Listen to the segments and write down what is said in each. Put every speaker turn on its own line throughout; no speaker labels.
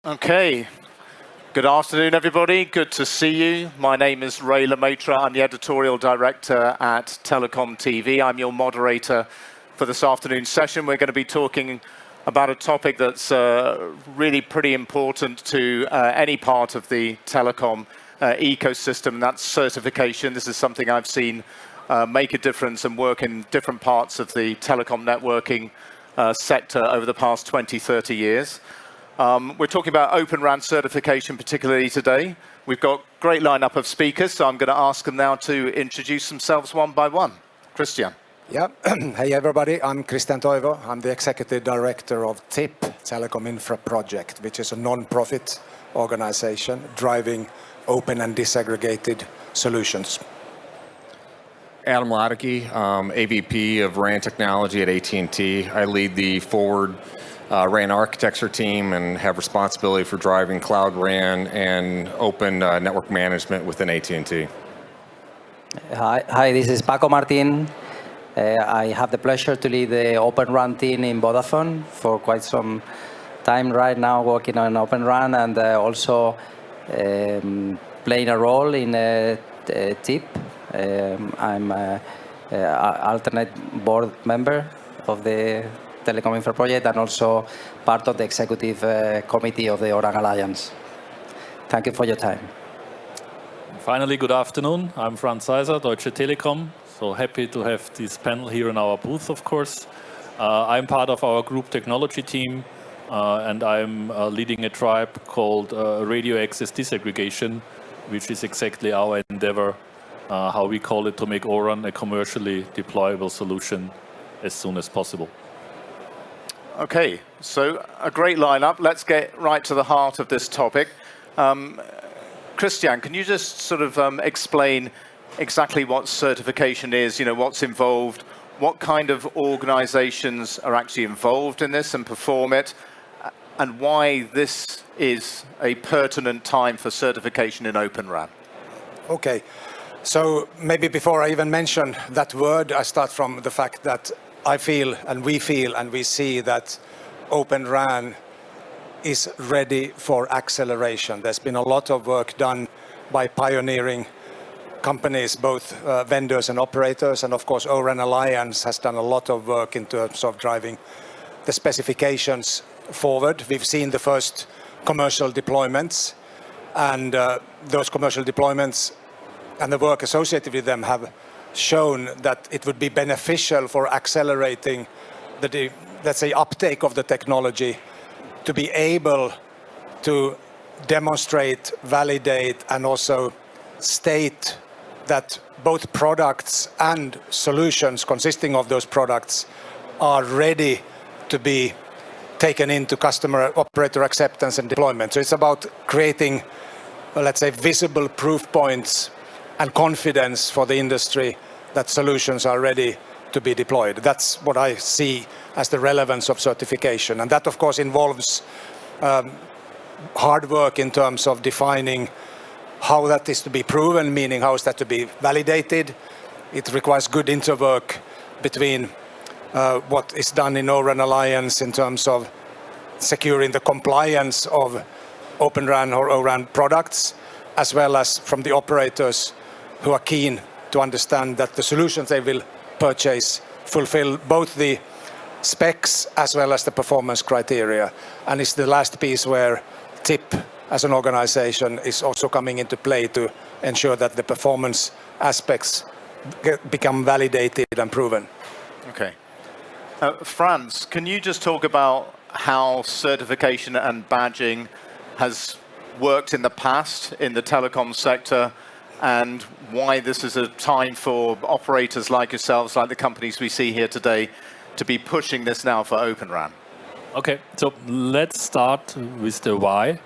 Okay. Good afternoon, everybody. Good to see you. My name is Ray Le Maistre. I'm the editorial director at TelecomTV. I'm your moderator for this afternoon's session. We're going to be talking about a topic that's really pretty important to any part of the telecom ecosystem, and that's certification. This is something I've seen make a difference and work in different parts of the telecom networking sector over the past 20, 30 years. We're talking about Open RAN certification particularly today. We've got a great lineup of speakers, so I'm going to ask them now to introduce themselves one by one. Kristian.
Yeah, hey everybody, I'm Kristian Toivo. I'm the Executive Director of TIP, Telecom Infra Project, which is a non-profit organization driving open and disaggregated solutions.
Adam Loddeke, AVP of RAN technology at AT&T. I lead the forward RAN architecture team and have responsibility for driving cloud RAN and open network management within AT&T.
Hi, this is Paco Martin. I have the pleasure to lead the Open RAN team in Vodafone for quite some time right now, working on Open RAN and also playing a role in TIP. I'm an alternate board member of the Telecom Infra Project and also part of the executive committee of the RAN Alliance. Thank you for your time.
Finally, good afternoon. I'm Franz Seiser, Deutsche Telekom. So happy to have this panel here in our booth, of course. I'm part of our group technology team, and I'm leading a tribe called Radio Access Disaggregation, which is exactly our endeavor, how we call it, to make O-RAN a commercially deployable solution as soon as possible.
Okay, so a great lineup. Let's get right to the heart of this topic. Kristian, can you just sort of explain exactly what certification is, what's involved, what kind of organizations are actually involved in this and perform it, and why this is a pertinent time for certification in Open RAN?
Okay, so maybe before I even mention that word, I start from the fact that I feel and we see that Open RAN is ready for acceleration. There's been a lot of work done by pioneering companies, both vendors and operators, and of course O-RAN Alliance has done a lot of work in terms of driving the specifications forward. We've seen the first commercial deployments, and those commercial deployments and the work associated with them have shown that it would be beneficial for accelerating the, let's say, uptake of the technology to be able to demonstrate, validate, and also state that both products and solutions consisting of those products are ready to be taken into customer operator acceptance and deployment. So it's about creating, let's say, visible proof points and confidence for the industry that solutions are ready to be deployed. That's what I see as the relevance of certification. And that, of course, involves hard work in terms of defining how that is to be proven, meaning how is that to be validated. It requires good interwork between what is done in O-RAN Alliance in terms of securing the compliance of Open RAN or O-RAN products, as well as from the operators who are keen to understand that the solutions they will purchase fulfill both the specs as well as the performance criteria. And it's the last piece where TIP as an organization is also coming into play to ensure that the performance aspects become validated and proven.
Okay. Franz, can you just talk about how certification and badging has worked in the past in the telecom sector, and why this is a time for operators like yourselves, like the companies we see here today, to be pushing this now for Open RAN?
Okay, so let's start with the why.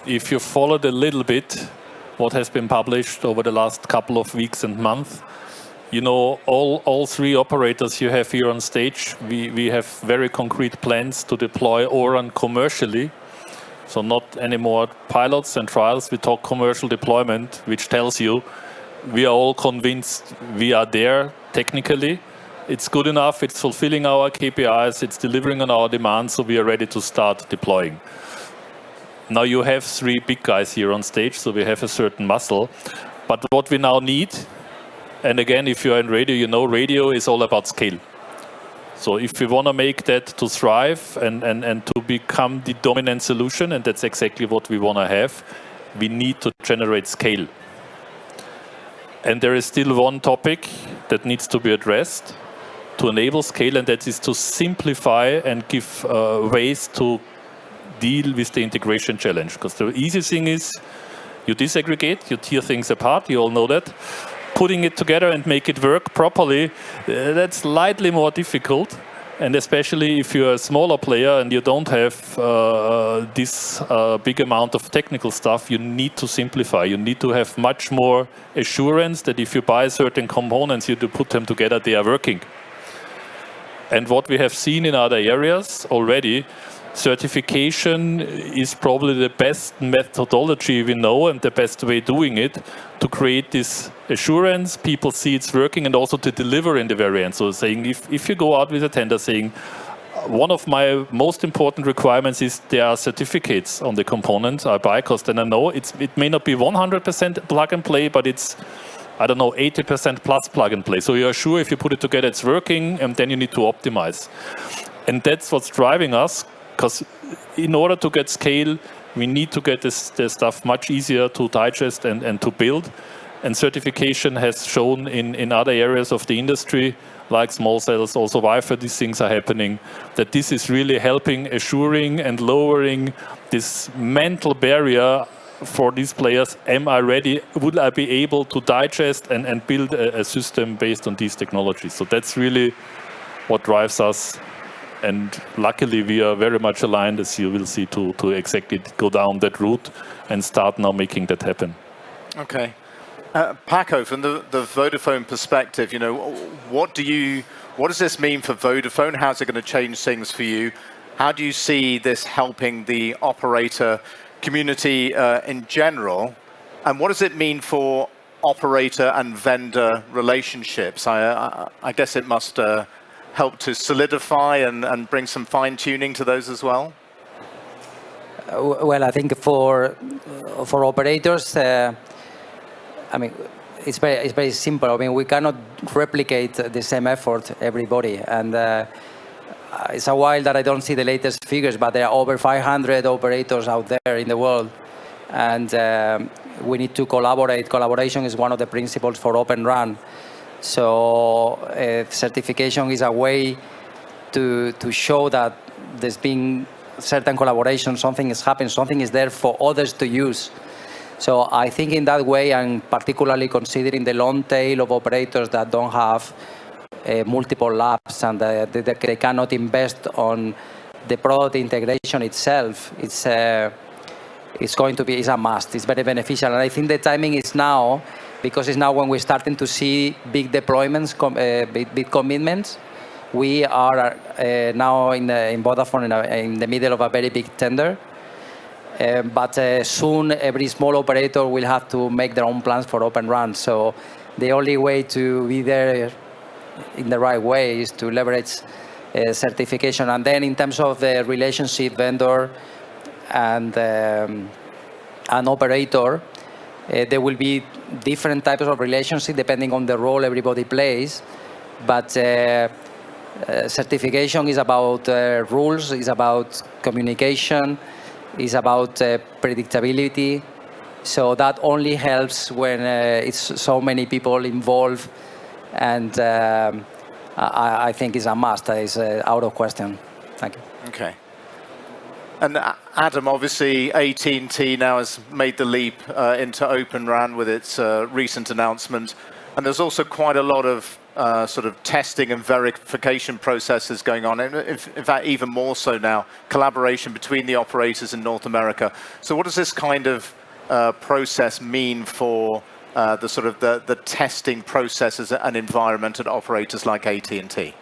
If you followed a little bit what has been published over the last couple of weeks and months, all three operators you have here on stage, we have very concrete plans to deploy O-RAN commercially. So not anymore pilots and trials, we talk commercial deployment, which tells you we are all convinced we are there technically. It's good enough, it's fulfilling our KPIs, it's delivering on our demands, so we are ready to start deploying. Now you have three big guys here on stage, so we have a certain muscle. But what we now need, and again, if you're in radio, you know radio is all about scale. So if we want to make that to thrive and to become the dominant solution, and that's exactly what we want to have, we need to generate scale. And there is still one topic that needs to be addressed to enable scale, and that is to simplify and give ways to deal with the integration challenge. Because the easy thing is you disaggregate, you tear things apart, you all know that. Putting it together and make it work properly, that's slightly more difficult. And especially if you're a smaller player and you don't have this big amount of technical stuff, you need to simplify. You need to have much more assurance that if you buy certain components, you do put them together, they are working. And what we have seen in other areas already, certification is probably the best methodology we know and the best way doing it to create this assurance, people see it's working, and also to deliver in the very end. So saying, if you go out with a tender saying, one of my most important requirements is there are certificates on the components I buy, because then I know it may not be 100% plug and play, but it's, I don't know, 80% plus plug and play. So you're sure if you put it together it's working, and then you need to optimize. And that's what's driving us, because in order to get scale, we need to get this stuff much easier to digest and to build. And certification has shown in other areas of the industry, like small cells, also Wi-Fi, these things are happening, that this is really helping, assuring and lowering this mental barrier for these players. Am I ready? Would I be able to digest and build a system based on these technologies? So that's really what drives us. And luckily, we are very much aligned, as you will see, to exactly go down that route and start now making that happen.
Okay. Paco, from the Vodafone perspective, you know, what does this mean for Vodafone? How's it going to change things for you? How do you see this helping the operator community in general? And what does it mean for operator and vendor relationships? I guess it must help to solidify and bring some fine-tuning to those as well?
Well, I think for operators, I mean, it's very simple. I mean, we cannot replicate the same effort, everybody. And it's a while that I don't see the latest figures, but there are over 500 operators out there in the world. And we need to collaborate. Collaboration is one of the principles for Open RAN. So certification is a way to show that there's been certain collaboration, something is happening, something is there for others to use. So I think in that way, and particularly considering the long tail of operators that don't have multiple labs and they cannot invest on the product integration itself, it's going to be a must. It's very beneficial. And I think the timing is now, because it's now when we're starting to see big deployments, big commitments. We are now in Vodafone in the middle of a very big tender. But soon every small operator will have to make their own plans for Open RAN. So the only way to be there in the right way is to leverage certification. And then in terms of the relationship vendor and operator, there will be different types of relationship depending on the role everybody plays. But certification is about rules, is about communication, is about predictability. So that only helps when it's so many people involved, and I think it's a must. It's out of question. Thank you.
Okay. And Adam, obviously AT&T now has made the leap into Open RAN with its recent announcement, and there's also quite a lot of sort of testing and verification processes going on. In fact, even more so now, collaboration between the operators in North America. So what does this kind of process mean for the sort of the testing processes and environment at operators like AT&T?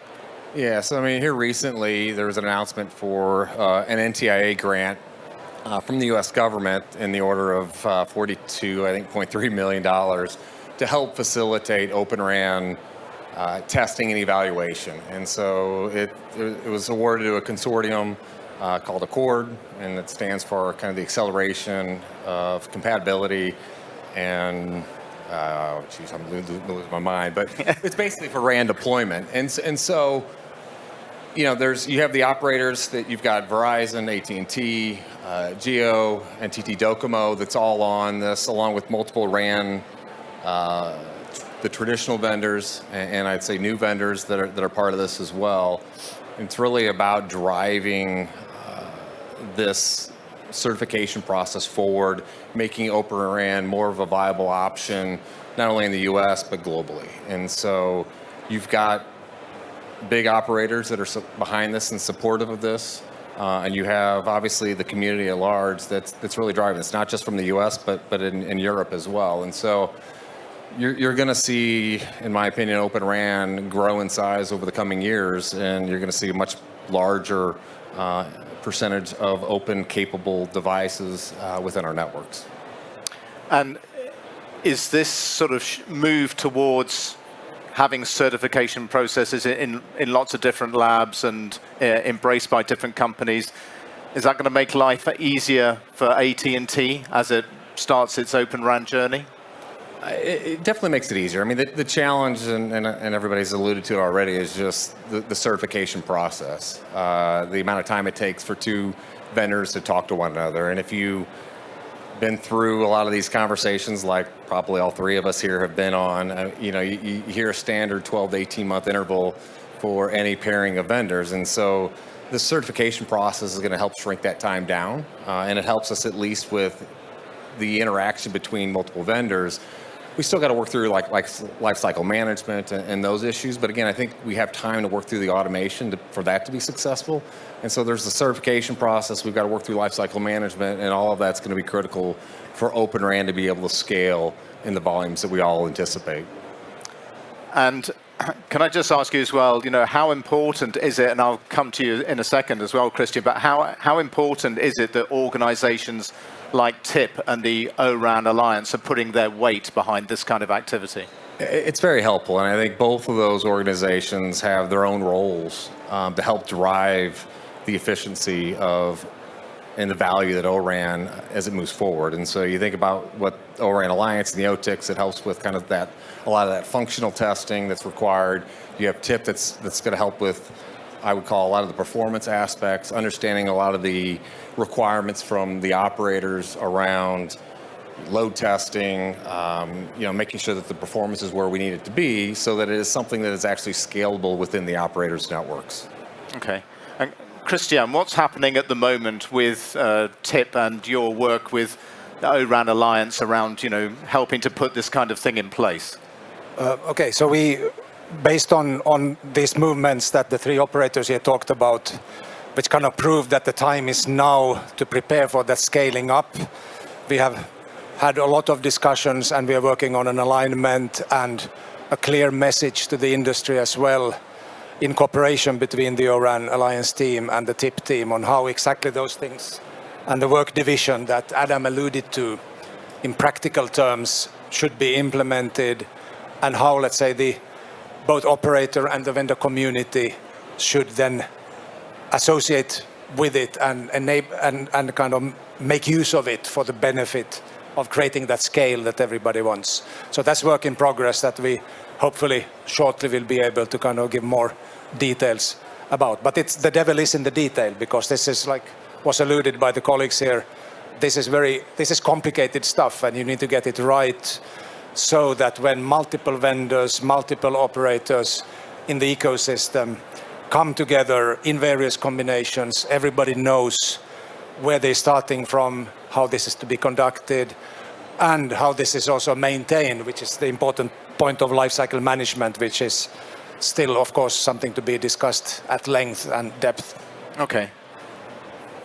Yeah, so I mean, here recently there was an announcement for an NTIA grant from the U.S. government in the order of $42.3 million to help facilitate Open RAN testing and evaluation. And so it was awarded to a consortium called Accord, and it stands for kind of the acceleration of compatibility and I'm losing my mind, but it's basically for RAN deployment. And so, you have the operators that you've got Verizon, AT&T, Geo, NTT Docomo that's all on this, along with multiple RAN, the traditional vendors, and I'd say new vendors that are part of this as well. It's really about driving this certification process forward, making Open RAN more of a viable option, not only in the US, but globally. And so you've got big operators that are behind this and supportive of this. And you have, obviously, the community at large that's really driving this, not just from the US, but in Europe as well. And so you're going to see, in my opinion, Open RAN grow in size over the coming years, and you're going to see a much larger percentage of open capable devices within our networks. And
is this sort of move towards having certification processes in lots of different labs and embraced by different companies, is that going to make life easier for AT&T as it starts its Open RAN journey?
It definitely makes it easier. I mean, the challenge, and everybody's alluded to it already, is just the certification process. The amount of time it takes for two vendors to talk to one another. And if you've been through a lot of these conversations, like probably all three of us here have been on, you hear a standard 12 to 18 month interval for any pairing of vendors. And so the certification process is going to help shrink that time down. And it helps us at least with the interaction between multiple vendors. We still got to work through like life cycle management and those issues, but again, I think we have time to work through the automation for that to be successful. And so there's the certification process. We've got to work through life cycle management, and all of that's going to be critical for Open RAN to be able to scale in the volumes that we all anticipate.
And can I just ask you as well, how important is it, and I'll come to you in a second as well, Kristian, but how important is it that organizations like TIP and the O-RAN Alliance are putting their weight behind this kind of activity?
It's very helpful, and I think both of those organizations have their own roles to help drive the efficiency and the value that O-RAN as it moves forward. And so you think about what O-RAN Alliance and the OTICs, it helps with kind of a lot of that functional testing that's required. You have TIP that's going to help with, I would call, a lot of the performance aspects, understanding a lot of the requirements from the operators around load testing, making sure that the performance is where we need it to be so that it is something that is actually scalable within the operators' networks.
Okay. And Kristian, what's happening at the moment with TIP and your work with the O-RAN Alliance around, helping to put this kind of thing in place?
Okay, so based on these movements that the three operators here talked about, which kind of proved that the time is now to prepare for that scaling up. We have had a lot of discussions, and we are working on an alignment and a clear message to the industry as well, in cooperation between the O-RAN Alliance team and the TIP team, on how exactly those things and the work division that Adam alluded to in practical terms should be implemented, and how, let's say, both operator and the vendor community should then associate with it and enable and kind of make use of it for the benefit of creating that scale that everybody wants. So that's work in progress that we hopefully shortly will be able to kind of give more details about. But the devil is in the detail, because this is, like was alluded by the colleagues here, this is complicated stuff, and you need to get it right so that when multiple vendors, multiple operators in the ecosystem come together in various combinations, everybody knows where they're starting from, how this is to be conducted, and how this is also maintained, which is the important point of lifecycle management, which is still, of course, something to be discussed at length and depth.
Okay.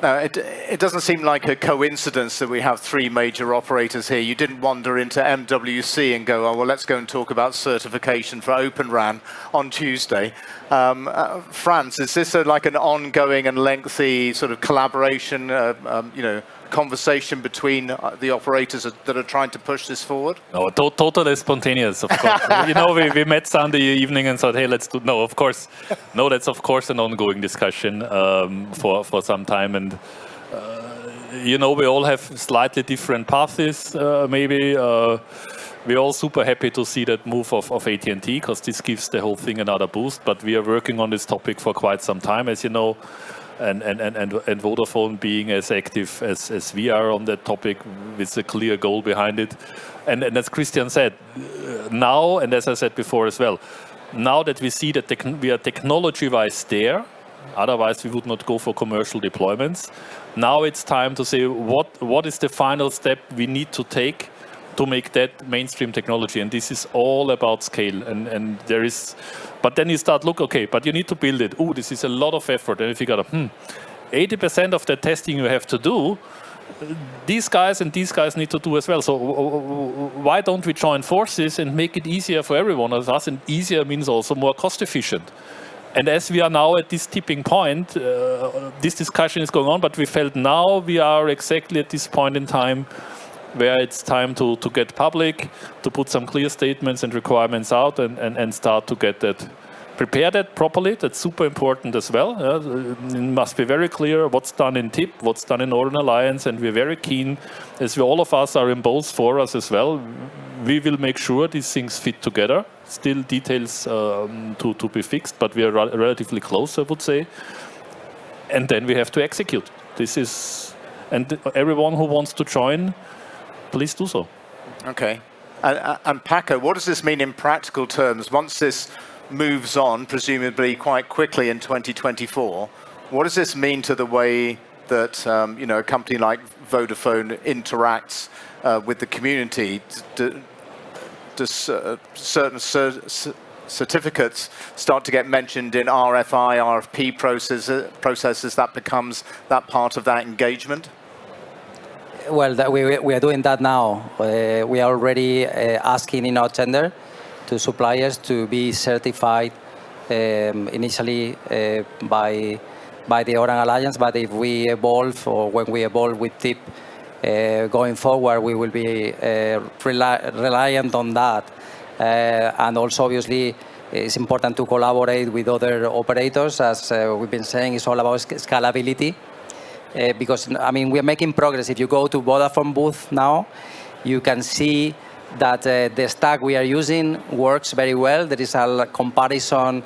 Now, it doesn't seem like a coincidence that we have three major operators here. You didn't wander into MWC and go, oh, well, let's go and talk about certification for Open RAN on Tuesday. Franz, is this like an ongoing and lengthy sort of collaboration, conversation between the operators that are trying to push this forward?
No, totally spontaneous, of course. We met Sunday evening and thought, hey, let's do. No, of course, no. That's of course an ongoing discussion for some time, and we all have slightly different paths. Maybe we're all super happy to see that move of AT&T, because this gives the whole thing another boost. But we are working on this topic for quite some time, as you know. And Vodafone being as active as we are on that topic, with a clear goal behind it. And as Kristian said, now, and as I said before as well, now that we see that we are technology-wise there, otherwise we would not go for commercial deployments. Now it's time to say what is the final step we need to take to make that mainstream technology, and this is all about scale. And there is, but then you start okay, but you need to build it. Oh, this is a lot of effort, and if you got 80% of the testing you have to do, these guys need to do as well. So why don't we join forces and make it easier for everyone of us? And easier means also more cost efficient. And as we are now at this tipping point, this discussion is going on, but we felt now we are exactly at this point in time where it's time to get public, to put some clear statements and requirements out, and start to get that, prepare that properly. That's super important as well. It must be very clear what's done in TIP, what's done in Northern Alliance, and we're very keen, as all of us are in both forums as well, we will make sure these things fit together. Still details to be fixed, but we are relatively close, I would say. And then we have to execute. And everyone who wants to join, please do so.
Okay. And Paco, what does this mean in practical terms? Once this moves on, presumably quite quickly in 2024, what does this mean to the way that a company like Vodafone interacts with the community? Does certain certificates start to get mentioned in RFI, RFP processes that becomes that part of that engagement?
Well, we are doing that now. We are already asking in our tender to suppliers to be certified initially by the RAN Alliance, but if we evolve, or when we evolve with TIP going forward, we will be reliant on that. And also, obviously, it's important to collaborate with other operators. As we've been saying, it's all about scalability. Because, we are making progress. If you go to Vodafone booth now, you can see that the stack we are using works very well. There is a comparison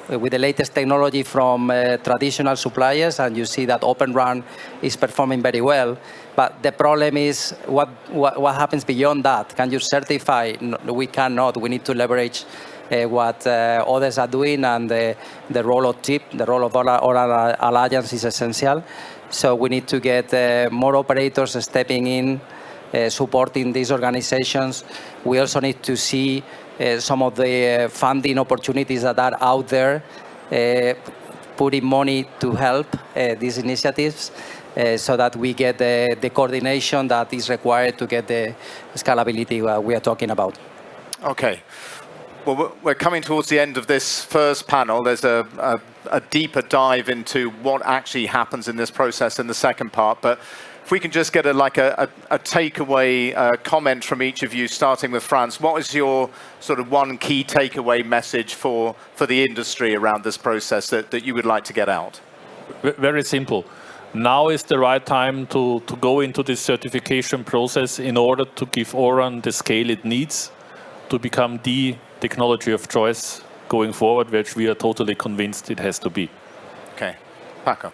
with the latest technology from traditional suppliers, and you see that Open RAN is performing very well. But the problem is what happens beyond that. Can you certify? No, we cannot. We need to leverage what others are doing, and the role of TIP, the role of our alliance is essential. So we need to get more operators stepping in, supporting these organizations. We also need to see some of the funding opportunities that are out there, putting money to help these initiatives, so that we get the coordination that is required to get the scalability we are talking about.
Okay. Well, we're coming towards the end of this first panel. There's a deeper dive into what actually happens in this process in the second part. But if we can just get a takeaway comment from each of you, starting with Franz. What is your sort of one key takeaway message for the industry around this process that you would like to get out?
Very simple. Now is the right time to go into this certification process in order to give O-RAN the scale it needs to become the technology of choice going forward, which we are totally convinced it has to be.
Okay. Paco.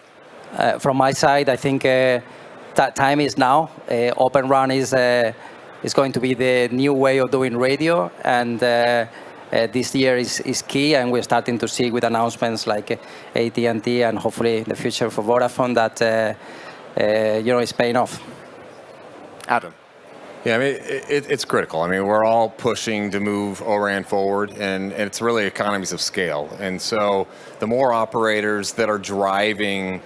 From my side, I think that time is now. Open RAN is going to be the new way of doing radio, and this year is key, and we're starting to see with announcements like AT&T and hopefully in the future for Vodafone that it's paying off.
Adam.
Yeah, it's critical. We're all pushing to move O-RAN forward, and it's really economies of scale. And so the more operators that are driving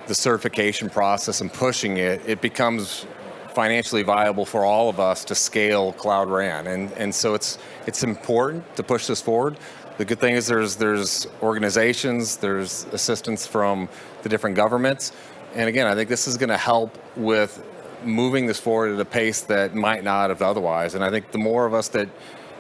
the certification process and pushing it, it becomes financially viable for all of us to scale Cloud RAN. And so it's important to push this forward. The good thing is there's organizations, there's assistance from the different governments, And again, I think this is going to help with moving this forward at a pace that might not have otherwise. And I think the more of us that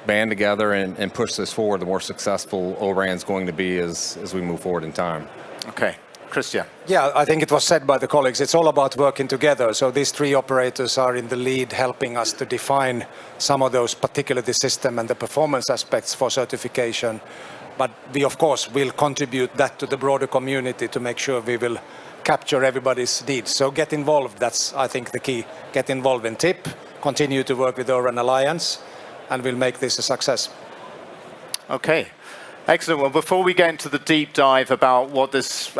band together and push this forward, the more successful O-RAN is going to be as we move forward in time.
Okay. Kristian.
Yeah, I think it was said by the colleagues, it's all about working together. So these three operators are in the lead helping us to define some of those, particularly the system and the performance aspects for certification. But we, of course, will contribute that to the broader community to make sure we will capture everybody's needs. So get involved, that's, I think, the key. Get involved in TIP, continue to work with the O-RAN Alliance, and we'll make this a success.
Okay. Excellent. Well, before we get into the deep dive about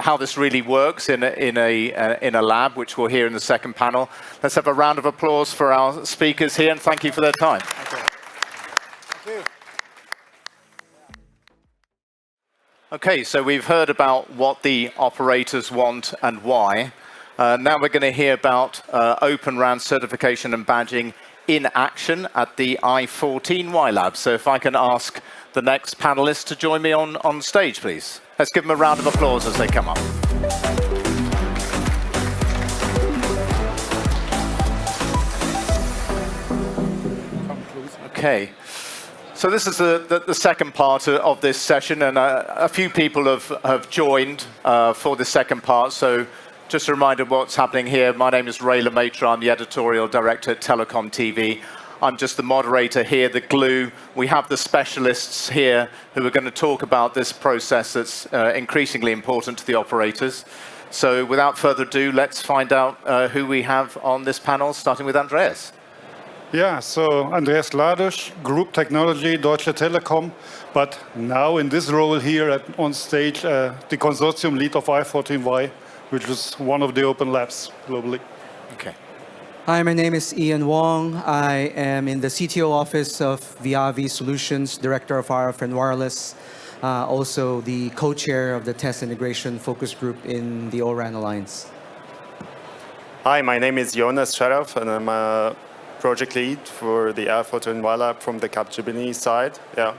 how this really works in a lab, which we'll hear in the second panel, let's have a round of applause for our speakers here, and thank you for their time.
Thank you.
Okay, so we've heard about what the operators want and why. Now we're going to hear about Open RAN certification and badging in action at the I14Y Lab. So if I can ask the next panelists to join me on stage, please. Let's give them a round of applause as they come up. Okay. So this is the second part of this session, and a few people have joined for the second part. So just a reminder of what's happening here. My name is Ray Le Maistre. I'm the editorial director at TelecomTV. I'm just the moderator here, the glue. We have the specialists here who are going to talk about this process that's increasingly important to the operators. So without further ado, let's find out who we have on this panel, starting with Andreas.
Yeah, so Andreas Gladisch, Group Technology, Deutsche Telekom, but now in this role here on stage, the consortium lead of I14Y, which is one of the open labs globally.
Okay.
Hi, my name is Ian Wong. I am in the CTO office of Viavi Solutions, Director of RF and Wireless, also the co-chair of the Test Integration Focus Group in the O-RAN Alliance.
Hi, my name is Jonas Charaf, and I'm a project lead for the I14Y Lab from the CapGemini side. Yeah.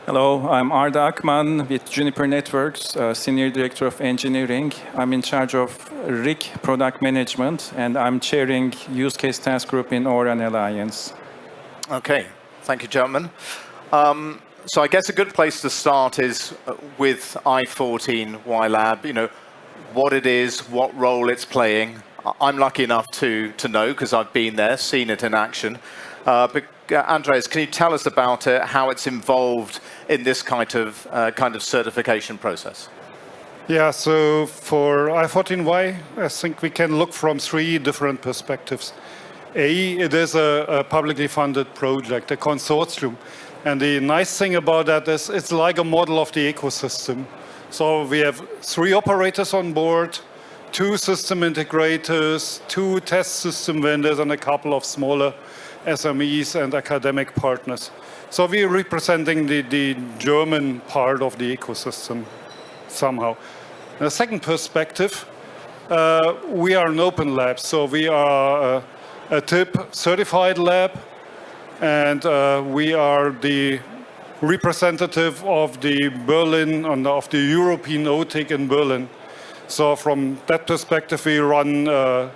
Hello, I'm Arda Akman with Juniper Networks, Senior Director of Engineering. I'm in charge of RIC Product Management, and I'm chairing Use Case Task Group in O-RAN Alliance.
Okay, thank you, gentlemen. So I guess a good place to start is with I14Y Lab, you know, what it is, what role it's playing. I'm lucky enough to know, because I've been there, seen it in action. But Andreas, can you tell us about it, how it's involved in this kind of certification process?
Yeah, so for I14Y, I think we can look from three different perspectives. It is a publicly funded project, a consortium. And the nice thing about that is it's like a model of the ecosystem. So we have three operators on board, two system integrators, two test system vendors, and a couple of smaller SMEs and academic partners. So we're representing the German part of the ecosystem somehow. The second perspective, we are an open lab. So we are a TIP certified lab, and we are the representative of the Berlin, of the European OTIC in Berlin. So from that perspective, we run a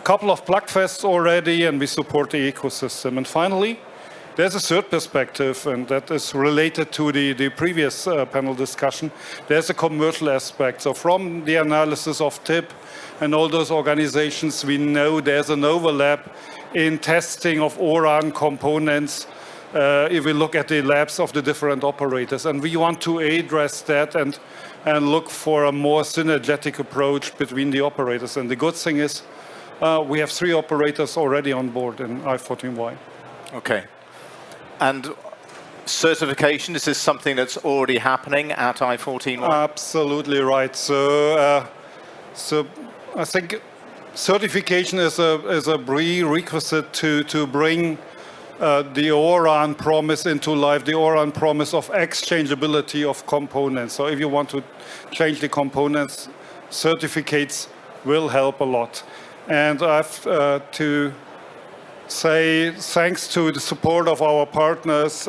couple of Plugfests already, and we support the ecosystem. And finally, there's a third perspective, and that is related to the previous panel discussion. There's a commercial aspect. So from the analysis of TIP and all those organizations, we know there's an overlap in testing of O-RAN components if we look at the labs of the different operators. And we want to address that and look for a more synergetic approach between the operators. And the good thing is we have three operators already on board in I14Y.
Okay. And certification, is this something that's already happening at I14Y?
Absolutely right. So I think certification is a prerequisite to bring the O-RAN promise into life, the O-RAN promise of exchangeability of components. So if you want to change the components, certificates will help a lot. And I have to say thanks to the support of our partners,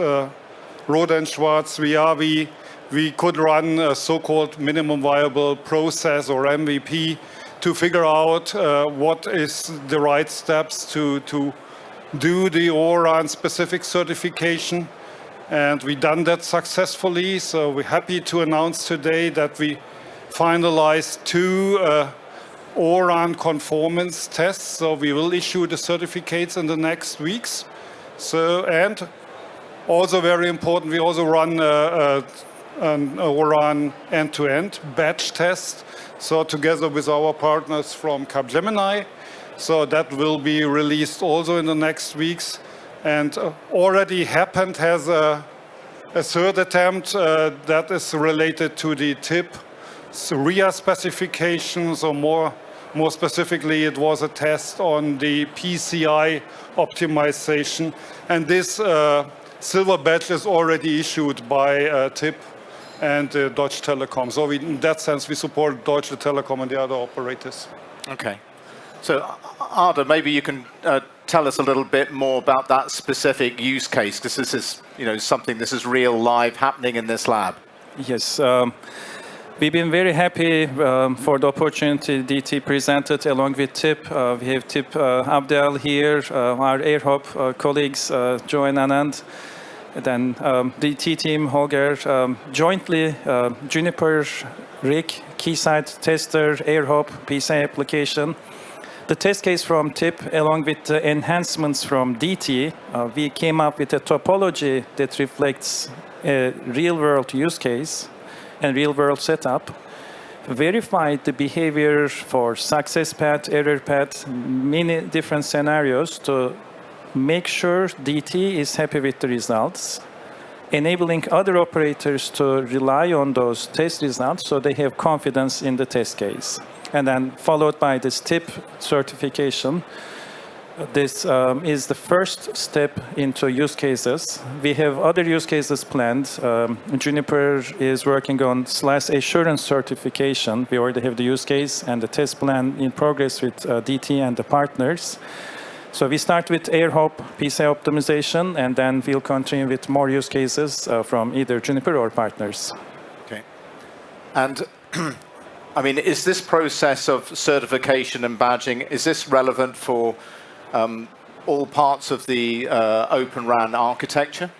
Rohde & Schwarz, Viavi, we could run a so-called minimum viable process or MVP to figure out what is the right steps to do the ORAN specific certification. And we've done that successfully. So we're happy to announce today that we finalized 2 ORAN conformance tests. So we will issue the certificates in the next weeks. So, and also very important, we also run an ORAN end-to-end batch test. So together with our partners from CapGemini. So that will be released also in the next weeks. And already happened has a third attempt that is related to the TIP RIA specifications, or more specifically, it was a test on the PCI optimization. And this silver badge is already issued by TIP and Deutsche Telekom. So in that sense, we support Deutsche Telekom and the other operators.
Okay. So Arda, maybe you can tell us a little bit more about that specific use case, because this is, something, this is real live happening in this lab.
Yes. We've been very happy for the opportunity DT presented along with TIP. We have TIP Abdel here, our AirHop colleagues, Joe and Anand, then DT team, Holger, jointly Juniper, Rick, Keysight Tester, AirHop, PCI application. The test case from TIP, along with the enhancements from DT, we came up with a topology that reflects a real-world use case and real-world setup, verified the behavior for success path, error path, many different scenarios to make sure DT is happy with the results, enabling other operators to rely on those test results so they have confidence in the test case. And then followed by this TIP certification. This is the first step into use cases. We have other use cases planned. Juniper is working on /assurance certification. We already have the use case and the test plan in progress with DT and the partners. So we start with AirHop, PCI optimization, and then we'll continue with more use cases from either Juniper or partners.
Okay. And I mean, is this process of certification and badging, is this relevant for all parts of the Open RAN architecture?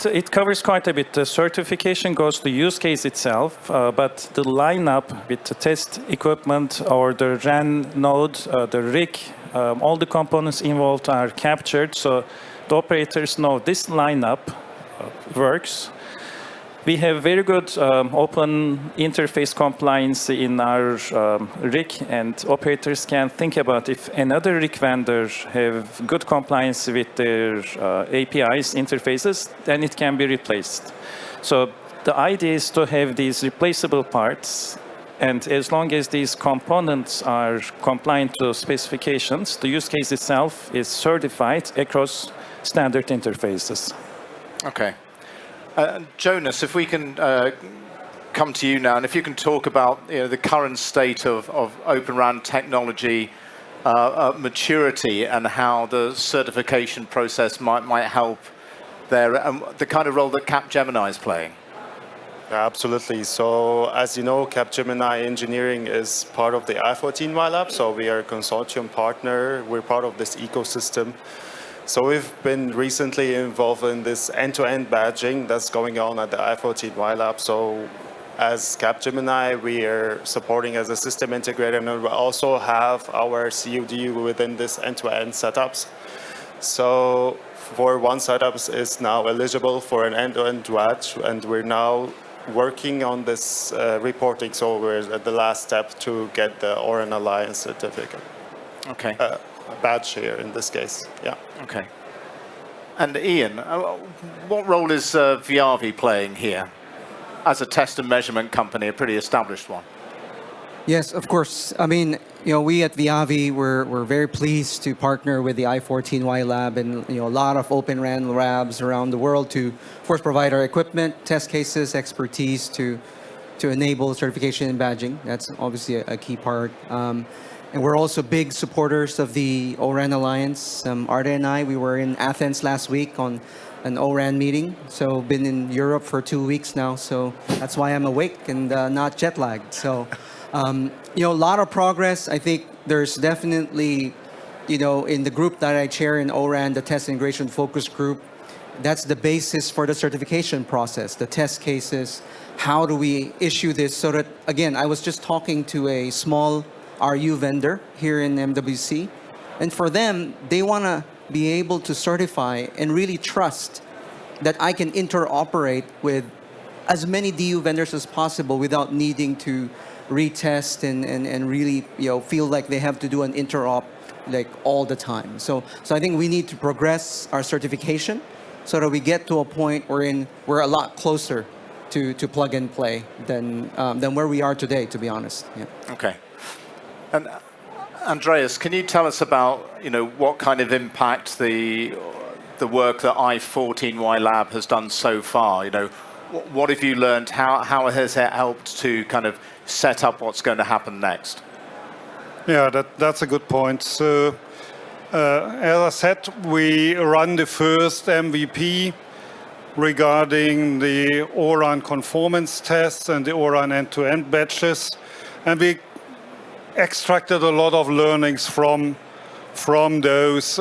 It covers quite a bit. The certification goes to use case itself, but the lineup with the test equipment or the RAN node, the RIC, all the components involved are captured, so the operators know this lineup works. We have very good open interface compliance in our RIC, and operators can think about if another RIC vendor have good compliance with their APIs, interfaces, then it can be replaced. So the idea is to have these replaceable parts, and as long as these components are compliant to specifications, the use case itself is certified across standard interfaces.
Okay. Jonas, if we can come to you now, and if you can talk about the current state of Open RAN technology maturity and how the certification process might help there, and the kind of role that CapGemini is playing.
Yeah, absolutely. So as you know, CapGemini Engineering is part of the I-14 YLab, so we are a consortium partner. We're part of this ecosystem. So we've been recently involved in this end-to-end badging that's going on at the I-14 YLab. So as CapGemini, we are supporting as a system integrator, and we also have our CUD within this end-to-end setups. So for one setups is now eligible for an end-to-end badge, and we're now working on this reporting. So we're at the last step to get the ORAN Alliance certificate.
Okay.
Badge here in this case, yeah.
Okay. And Ian, what role is Viavi playing here as a test and measurement company, a pretty established one?
Yes, of course. I mean, we at Viavi, we're very pleased to partner with the I-14Y Lab and a lot of Open RAN labs around the world to, of course, provide our equipment, test cases, expertise to enable certification and badging. That's obviously a key part. And we're also big supporters of the ORAN Alliance. Arda and I, we were in Athens last week on an ORAN meeting. So been in Europe for 2 weeks now. So that's why I'm awake and not jet lagged. So, a lot of progress. I think there's definitely, in the group that I chair in ORAN, the Test Integration Focus Group, that's the basis for the certification process, the test cases. How do we issue this so that, again, I was just talking to a small RU vendor here in MWC, and for them, they want to be able to certify and really trust that I can interoperate with as many DU vendors as possible without needing to retest and really feel like they have to do an interop like all the time. So I think we need to progress our certification so that we get to a point wherein we're a lot closer to plug and play than where we are today, to be honest. Yeah.
Okay. And Andreas, can you tell us about what kind of impact the work that I14Y Lab has done so far? What have you learned? How has it helped to kind of set up what's going to happen next?
Yeah, that's a good point. So, as I said, we run the first MVP regarding the ORAN conformance tests and the ORAN end-to-end batches, and we extracted a lot of learnings from those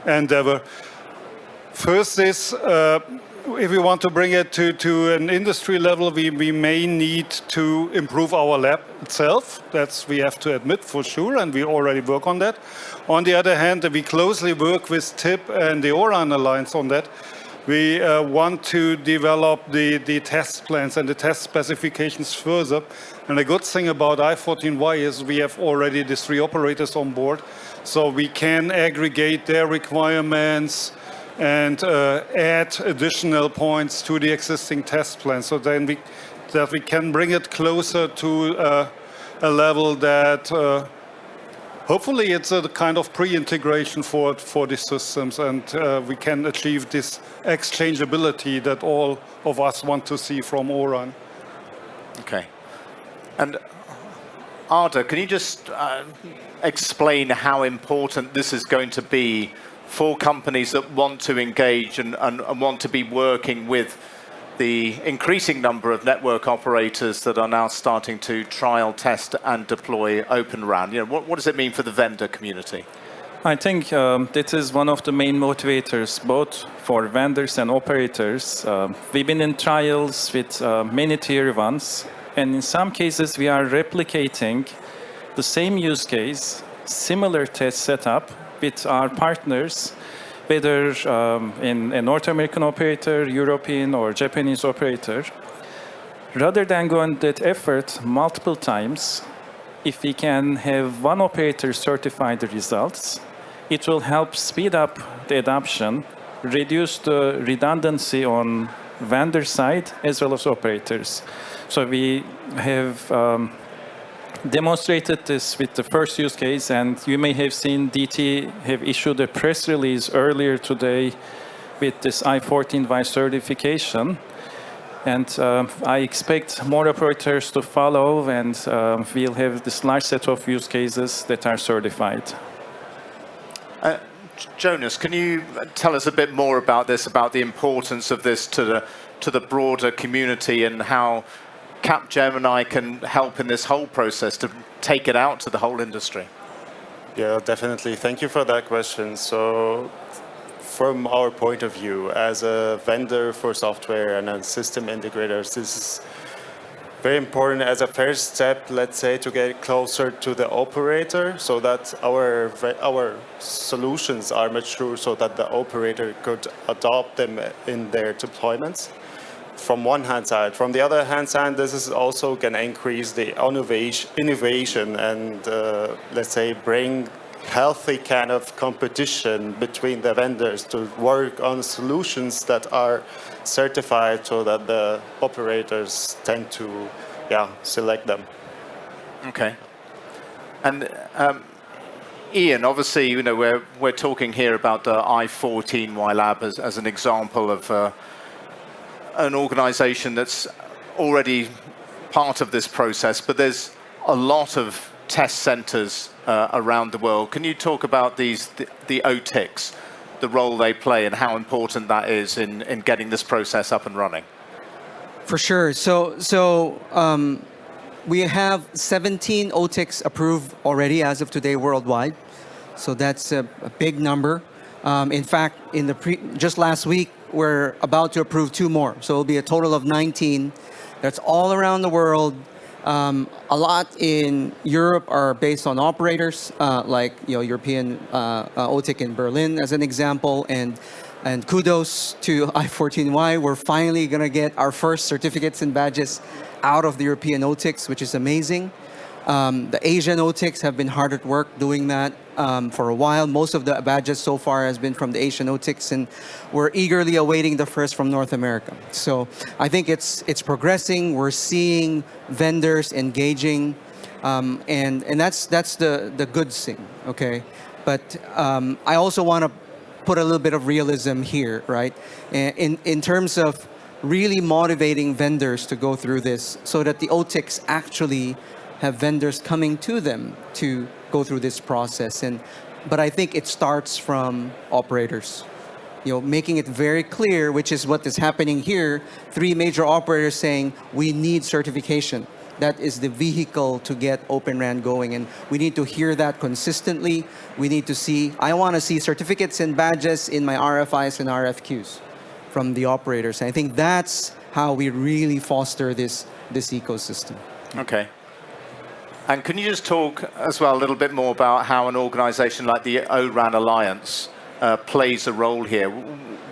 endeavor. First is, if we want to bring it to an industry level, we may need to improve our lab itself. That's we have to admit for sure, and we already work on that. On the other hand, we closely work with TIP and the ORAN Alliance on that. We want to develop the test plans and the test specifications further. And the good thing about I14Y is we have already the 3 operators on board, so we can aggregate their requirements and add additional points to the existing test plan. So then we can bring it closer to a level that hopefully it's a kind of pre-integration for the systems, and we can achieve this exchangeability that all of us want to see from ORAN.
Okay. And Arda, can you just explain how important this is going to be for companies that want to engage and want to be working with the increasing number of network operators that are now starting to trial, test and deploy Open RAN? What does it mean for the vendor community?
I think that is one of the main motivators, both for vendors and operators. We've been in trials with many tier ones, and in some cases we are replicating the same use case, similar test setup with our partners, whether in a North American operator, European or Japanese operator. Rather than going that effort multiple times, if we can have one operator certify the results, it will help speed up the adoption, reduce the redundancy on vendor side as well as operators. So we have demonstrated this with the first use case, and you may have seen DT have issued a press release earlier today with this I14Y certification. And I expect more operators to follow, and we'll have this large set of use cases that are certified.
Jonas, can you tell us a bit more about this, about the importance of this to the broader community, and how CapGemini can help in this whole process to take it out to the whole industry?
Yeah, definitely. Thank you for that question. So, from our point of view, as a vendor for software and as system integrators, this is very important as a first step, let's say, to get closer to the operator, so that our solutions are mature, so that the operator could adopt them in their deployments. From one hand side. From the other hand side, this is also going to increase the innovation and, let's say, bring healthy kind of competition between the vendors to work on solutions that are certified, so that the operators tend to, select them.
Okay. And Ian, obviously, we're talking here about the I14Y Lab as an example of an organization that's already part of this process, but there's a lot of test centers around the world. Can you talk about the OTICs? the role they play and how important that is in getting this process up and running?
For sure. We have 17 OTICs approved already as of today worldwide. So that's a big number. In fact, just last week, we're about to approve 2 more. So it'll be a total of 19. That's all around the world. A lot in Europe are based on operators, like European OTIC in Berlin as an example. And kudos to I14Y. We're finally going to get our first certificates and badges out of the European OTICs, which is amazing. The Asian OTICs have been hard at work doing that for a while. Most of the badges so far has been from the Asian OTICs, and we're eagerly awaiting the first from North America. So I think it's progressing. We're seeing vendors engaging, and that's the good thing, okay? But I also want to put a little bit of realism here, right? In terms of really motivating vendors to go through this so that the OTICs actually have vendors coming to them to go through this process. But I think it starts from operators, making it very clear, which is what is happening here. 3 major operators saying we need certification. That is the vehicle to get Open RAN going, and we need to hear that consistently. We need to see. I want to see certificates and badges in my RFIs and RFQs from the operators. And I think that's how we really foster this ecosystem.
Okay. And can you just talk as well a little bit more about how an organization like the O-RAN Alliance plays a role here?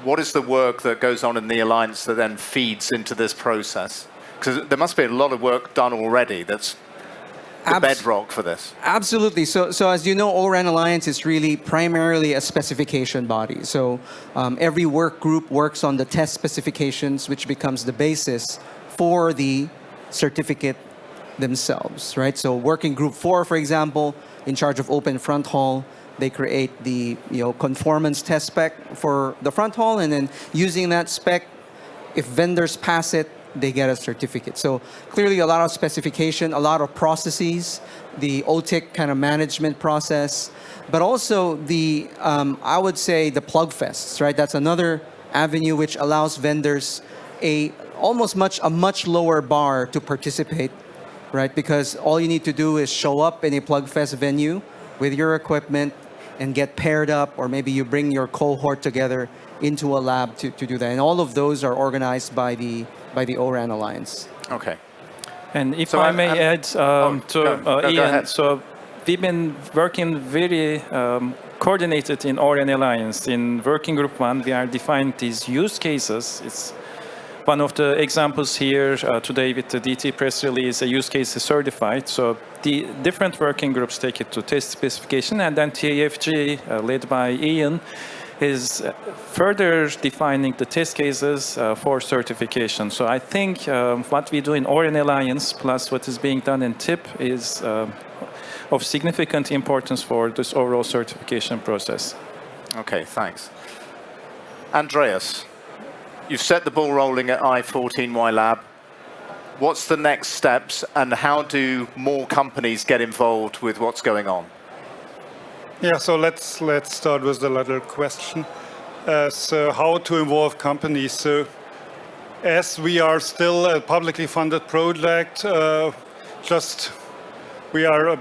What is the work that goes on in the alliance that then feeds into this process? Because there must be a lot of work done already that's the bedrock for this.
Absolutely. So as you know, O-RAN Alliance is really primarily a specification body. So every work group works on the test specifications, which becomes the basis for the certificate themselves, right? So working group 4, for example, in charge of open front haul, they create the conformance test spec for the front haul, and then using that spec, if vendors pass it, they get a certificate. So clearly a lot of specification, a lot of processes, the OTIC kind of management process, but also the, I would say the plug fests, right? That's another avenue which allows vendors a much lower bar to participate, right? Because all you need to do is show up in a plug fest venue with your equipment and get paired up, or maybe you bring your cohort together into a lab to do that. And all of those are organized by the O-RAN Alliance.
Okay.
And if I may add to Ian, so we've been working very coordinated in O-RAN Alliance. In Working Group 1, we are defining these use cases. It's one of the examples here today with the DT press release, a use case is certified. So the different working groups take it to test specification, and then TFG, led by Ian, is further defining the test cases for certification. So I think what we do in O-RAN Alliance plus what is being done in TIP is of significant importance for this overall certification process.
Okay, thanks. Andreas, you've set the ball rolling at I14Y Lab. What's the next steps, and how do more companies get involved with what's going on?
Yeah, so let's start with the latter question. So how to involve companies? So as we are still a publicly funded project, we are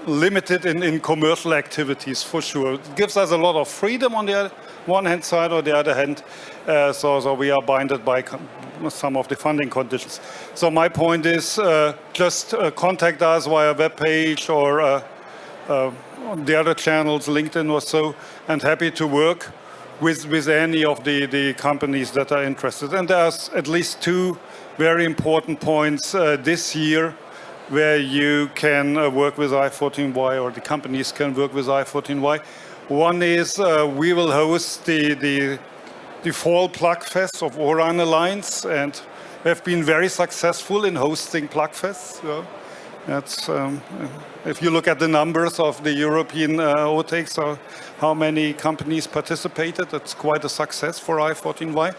limited in commercial activities for sure. It gives us a lot of freedom on the one hand side, or the other hand, so we are binded by some of the funding conditions. So my point is just contact us via webpage or the other channels, LinkedIn or so, and happy to work with any of the companies that are interested. And there's at least 2 very important points this year where you can work with I14Y, or the companies can work with I14Y. One is we will host the fall plug fest of O-RAN Alliance, and we have been very successful in hosting plug fests. So that's, if you look at the numbers of the European OTICs, how many companies participated, that's quite a success for I14Y.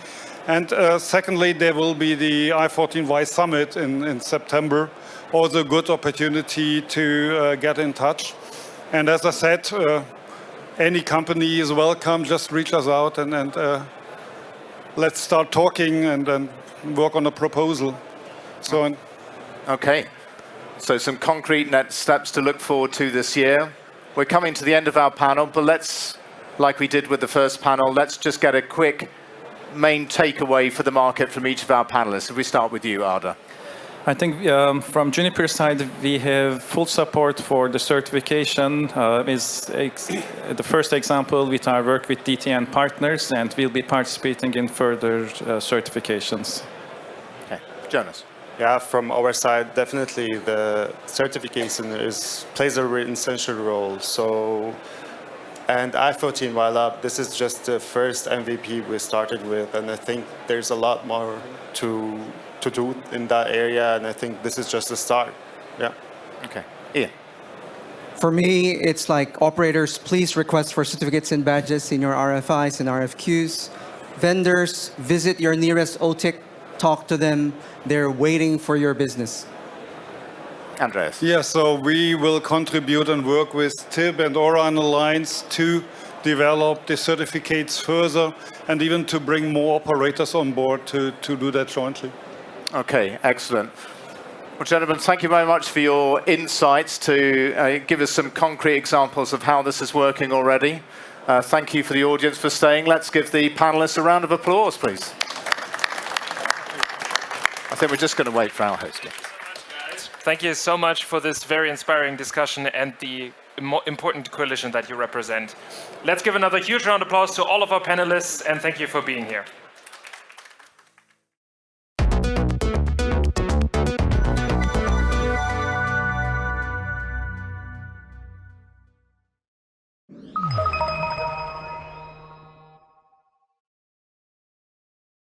And secondly, there will be the I14Y Summit in September. Also a good opportunity to get in touch. And as I said, any company is welcome. Just reach us out and let's start talking and work on a proposal. So.
Okay. So some concrete next steps to look forward to this year. We're coming to the end of our panel, but let's, like we did with the first panel, let's just get a quick main takeaway for the market from each of our panelists. If we start with you, Arda.
I think from Juniper side, we have full support for the certification. The first example with our work with DT and partners, and we'll be participating in further certifications.
Okay, Jonas.
Yeah, from our side, definitely the certification plays a really essential role. So, and I-14 YLab, this is just the first MVP we started with, and I think there's a lot more to do in that area, and I think this is just the start. Yeah.
Okay. Ian.
For me, it's like operators, please request for certificates and badges in your RFIs and RFQs. Vendors, visit your nearest OTIC, talk to them. They're waiting for your business.
Andreas.
Yeah, so we will contribute and work with TIB and ORAN Alliance to develop the certificates further and even to bring more operators on board to do that jointly.
Okay, excellent. Well, gentlemen, thank you very much for your insights to give us some concrete examples of how this is working already. Thank you for the audience for staying. Let's give the panelists a round of applause, please. I think we're just going to wait for our host.
Thank you so much for this very inspiring discussion and the important coalition that you represent. Let's give another huge round of applause to all of our panelists, and thank you for being here.